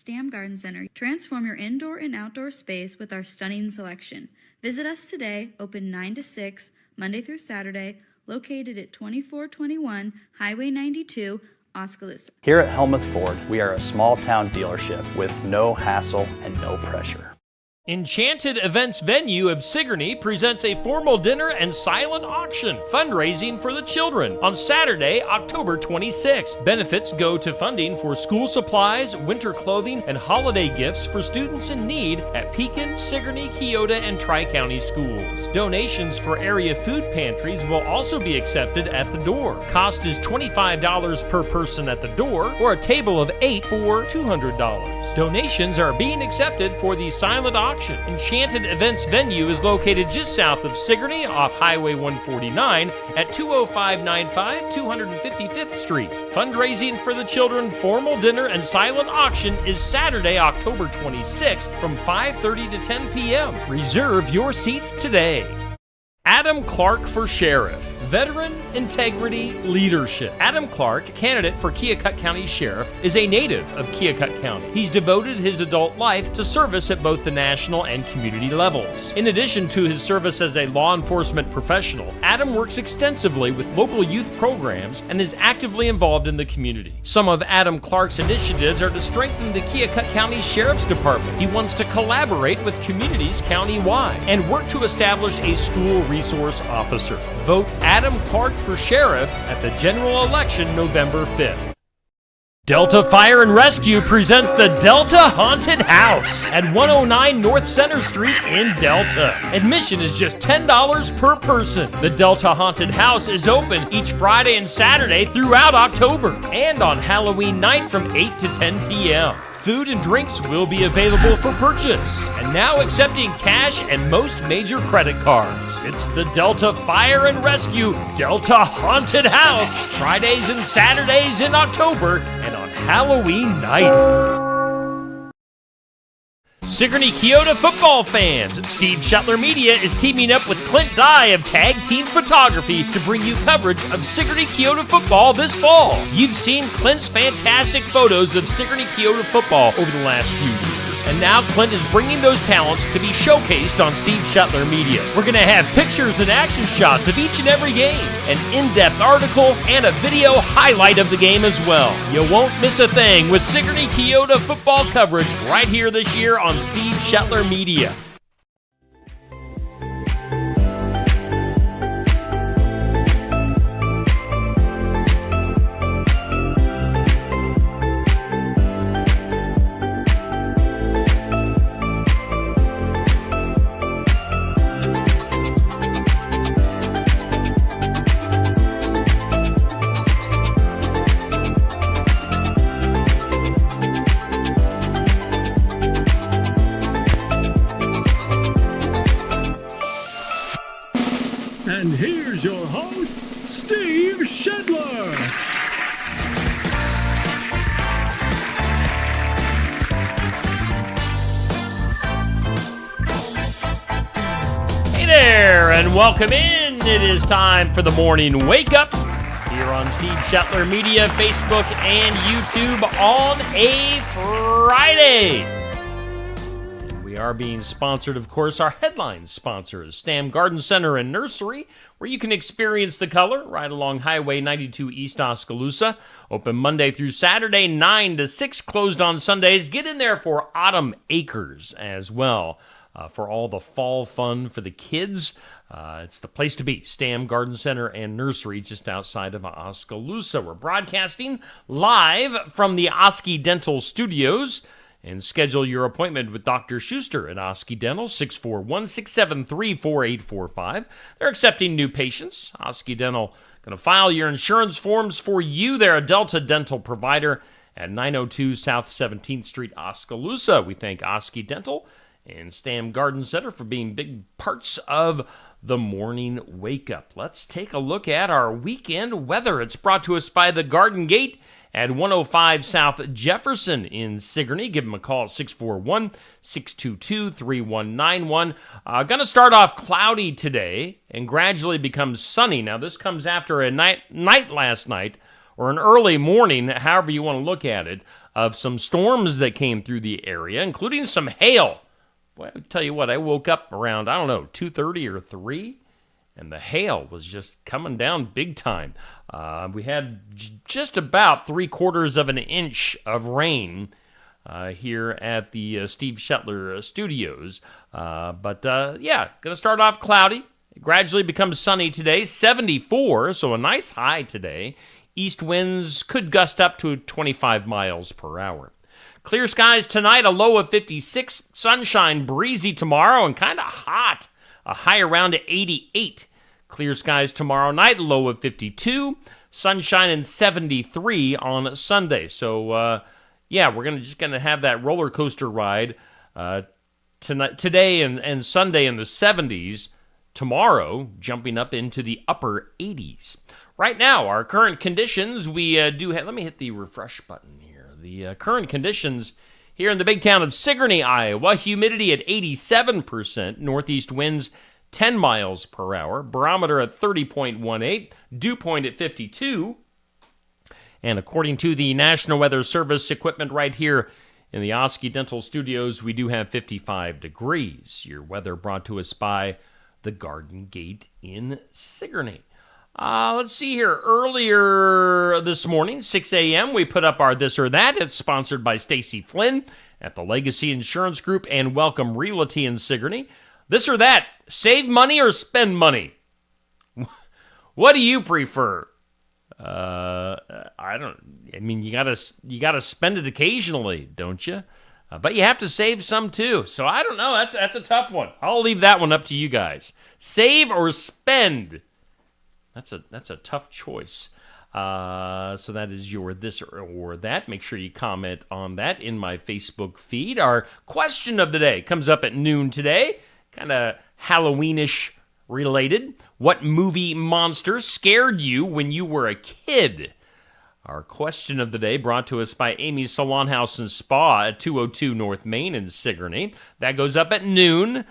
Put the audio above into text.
Stam Garden Center. Transform your indoor and outdoor space with our stunning selection. Visit us today, open 9 to 6, Monday through Saturday, located at 2421 Highway 92, Oskaloosa. Here at Helmuth Ford, we are a small town dealership with no hassle and no pressure. Enchanted Events Venue of Sigourney presents a formal dinner and silent auction fundraising for the children on Saturday, October 26th. Benefits go to funding for school supplies, winter clothing, and holiday gifts for students in need at Pekin, Sigourney, Keota, and Tri-County schools. Donations for area food pantries will also be accepted at the door. Cost is $25 per person at the door, or a table of 8 for $200. Donations are being accepted for the silent auction. Enchanted Events Venue is located just south of Sigourney off Highway 149 at 20595 255th Street. Fundraising for the children formal dinner and silent auction is Saturday, October 26th from 5:30 to 10 p.m. Reserve your seats today. Adam Clark for Sheriff. Veteran Integrity Leadership. Adam Clark, candidate for Keokuk County Sheriff, is a native of Keokuk County. He's devoted his adult life to service at both the national and community levels. In addition to his service as a law enforcement professional, Adam works extensively with local youth programs and is actively involved in the community. Some of Adam Clark's initiatives are to strengthen the Keokuk County Sheriff's Department. He wants to collaborate with communities countywide and work to establish a school resource officer. Vote Adam Clark for Sheriff at the general election November 5th. Delta Fire and Rescue presents the Delta Haunted House at 109 North Center Street in Delta. Admission is just $10 per person. The Delta Haunted House is open each Friday and Saturday throughout October and on Halloween night from 8 to 10 p.m. Food and drinks will be available for purchase, and now accepting cash and most major credit cards. It's the Delta Fire and Rescue Delta Haunted House, Fridays and Saturdays in October and on Halloween night. Sigourney Keota football fans, Steve Shetler Media is teaming up with Clint Dye of Tag Team Photography to bring you coverage of Sigourney Keota football this fall. You've seen Clint's fantastic photos of Sigourney Keota football over the last few years, and now Clint is bringing those talents to be showcased on Steve Shetler Media. We're going to have pictures and action shots of each and every game, an in-depth article, and a video highlight of the game as well. You won't miss a thing with Sigourney Keota football coverage right here this year on Steve Shetler Media. And here's your host, Steve Shetler. Hey there, and welcome in. It is time for the morning wake up here on Steve Shetler Media, Facebook, and YouTube on a Friday. We are being sponsored, of course, our headline sponsor is Stam Garden Center and Nursery, where you can experience the color right along Highway 92 East Oskaloosa. Open Monday through Saturday, 9 to 6, closed on Sundays. Get in there for Autumn Acres as well, for all the fall fun for the kids. It's the place to be, Stam Garden Center and Nursery, just outside of Oskaloosa. We're broadcasting live from the Oski Dental Studios. And schedule your appointment with Dr. Schuster at Oski Dental, 641-673-4845. They're accepting new patients. Oski Dental going to file your insurance forms for you. They're a Delta Dental provider at 902 South 17th Street, Oskaloosa. We thank Oski Dental and Stam Garden Center for being big parts of the morning wake-up. Let's take a look at our weekend weather. It's brought to us by the Garden Gate at 105 South Jefferson in Sigourney. Give them a call at 641-622-3191. Going to start off cloudy today and gradually become sunny. Now, this comes after a night last night or an early morning, however you want to look at it, of some storms that came through the area, including some hail. Boy, I tell you what, I woke up around, 2:30 or 3, and the hail was just coming down big time. We had just about 3/4 of an inch of rain here at the Steve Shetler studios. But going to start off cloudy. It gradually becomes sunny today, 74, so a nice high today. East winds could gust up to 25 miles per hour. Clear skies tonight, a low of 56. Sunshine, breezy tomorrow, and kind of hot. A high around 88. Clear skies tomorrow night, low of 52. Sunshine and 73 on Sunday. So, we're just gonna have that roller coaster ride today and Sunday in the 70s. Tomorrow, jumping up into the upper 80s. Right now, our current conditions, we do have... Let me hit the refresh button here. The current conditions here in the big town of Sigourney, Iowa. Humidity at 87%. Northeast winds 10 miles per hour. Barometer at 30.18. Dew point at 52. And according to the National Weather Service equipment right here in the Oski Dental Studios, we do have 55 degrees. Your weather brought to us by the Garden Gate in Sigourney. Let's see here. Earlier this morning, 6 a.m., we put up our This or That. It's sponsored by Stacy Flynn at the Legacy Insurance Group and Welcome Realty in Sigourney. This or that, save money or spend money? What do you prefer? You gotta spend it occasionally, don't you? But you have to save some too. So I don't know. That's a tough one. I'll leave that one up to you guys. Save or spend? That's a tough choice. So that is your This or That. Make sure you comment on that in my Facebook feed. Our question of the day comes up at noon today. Kind of Halloweenish related. What movie monster scared you when you were a kid? Our question of the day brought to us by Amy's Salon House and Spa at 202 North Main in Sigourney. That goes up at noon.